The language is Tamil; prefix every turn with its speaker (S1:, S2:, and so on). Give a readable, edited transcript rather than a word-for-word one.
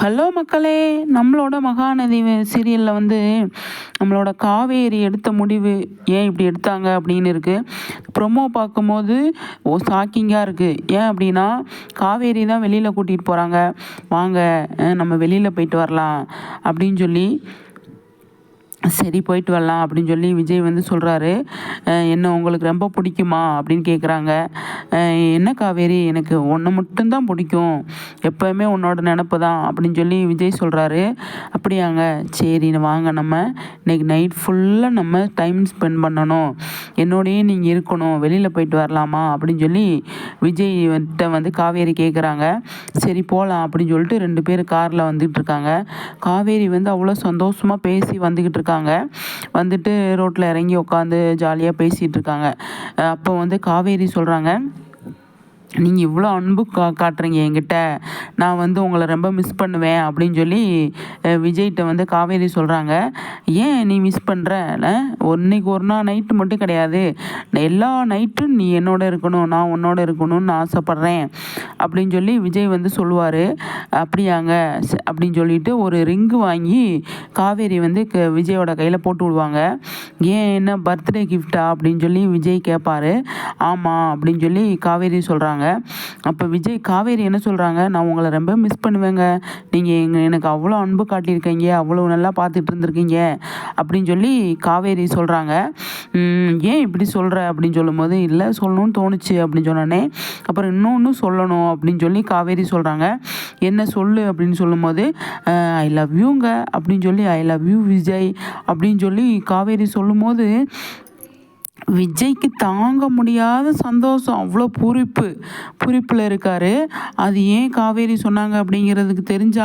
S1: ஹலோ மக்களே, நம்மளோட மகாநதி சீரியலில் வந்து நம்மளோட காவேரி எடுத்த முடிவு ஏன் இப்படி எடுத்தாங்க அப்படின்னு இருக்குது. ப்ரொமோ பார்க்கும்போது ஷாக்கிங்காக இருக்குது. ஏன் அப்படின்னா, காவேரி தான் வெளியில் கூட்டிகிட்டு போகிறாங்க, வாங்க நம்ம வெளியில் போயிட்டு வரலாம் அப்படின்னு சொல்லி, சரி போயிட்டு வரலாம் அப்படின்னு சொல்லி விஜய் வந்து சொல்கிறாரு. என்ன உங்களுக்கு ரொம்ப பிடிக்குமா அப்படின்னு கேட்குறாங்க. என்ன காவேரி, எனக்கு உன்னை மட்டும்தான் பிடிக்கும், எப்போவுமே உன்னோட நினப்பு தான் அப்படின்னு சொல்லி விஜய் சொல்கிறாரு. அப்படியாங்க, சரி வாங்க நம்ம இன்னைக்கு நைட் ஃபுல்லாக நம்ம டைம் ஸ்பெண்ட் பண்ணணும், என்னோடையே நீங்கள் இருக்கணும், வெளியில் போயிட்டு வரலாமா அப்படின்னு சொல்லி விஜய் வந்து காவேரி கேட்குறாங்க. சரி போகலாம் அப்படின்னு சொல்லிட்டு 2 பேர் காரில் வந்துகிட்டு இருக்காங்க. காவேரி வந்து அவ்வளோ சந்தோஷமாக பேசி வந்துக்கிட்டு இருக்காங்க. வந்துட்டு ரோட்டில் இறங்கி உட்காந்து ஜாலியாக பேசிகிட்டு இருக்காங்க. அப்போ வந்து காவேரி சொல்கிறாங்க, நீங்கள் இவ்வளோ அன்பு காட்டுறீங்க என்கிட்ட, நான் வந்து உங்களை ரொம்ப மிஸ் பண்ணுவேன் அப்படின்னு சொல்லி விஜய்கிட்ட வந்து காவேரி சொல்கிறாங்க. ஏன் நீ மிஸ் பண்ணுற? இன்னைக்கு ஒரு நாள் நைட்டு மட்டும் கிடையாது, எல்லா நைட்டும் நீ என்னோட இருக்கணும், நான் உன்னோட இருக்கணும்னு ஆசைப்பட்றேன் அப்படின்னு சொல்லி விஜய் வந்து சொல்லுவார். அப்படியாங்க அப்படின்னு சொல்லிட்டு ஒரு ரிங்கு வாங்கி காவேரி வந்து விஜயோட கையில் போட்டு விடுவாங்க. ஏன் என்ன பர்த்டே கிஃப்டா அப்படின்னு சொல்லி விஜய் கேட்பாரு. ஆமாம் அப்படின்னு சொல்லி காவேரி சொல்கிறாங்க. அப்போ விஜய் காவேரி என்ன சொல்கிறாங்க, நான் உங்களை ரொம்ப மிஸ் பண்ணுவேங்க, நீங்கள் எனக்கு அவ்வளோ அன்பு காட்டியிருக்கீங்க, அவ்வளோ நல்லா பார்த்துட்டு இருந்திருக்கீங்க அப்படின்னு சொல்லி காவேரி சொல்கிறாங்க. ஏன் இப்படி சொல்கிற அப்படின்னு சொல்லும்போது, இல்லை சொல்லணும்னு தோணுச்சு அப்படின்னு சொன்னோடனே, அப்புறம் இன்னொன்று சொல்லணும் அப்படின்னு சொல்லி காவேரி சொல்கிறாங்க. என்ன சொல்லு அப்படின்னு சொல்லும்போது, ஐ லவ் யூங்க அப்படின்னு சொல்லி, ஐ லவ் யூ விஜய் அப்படின்னு சொல்லி காவேரி சொல்லும்போது விஜய்க்கு தாங்க முடியாத சந்தோஷம், அவ்வளோ பூரிப்பில் இருக்கார். அது ஏன் காவேரி சொன்னாங்க அப்படிங்கிறதுக்கு தெரிஞ்சா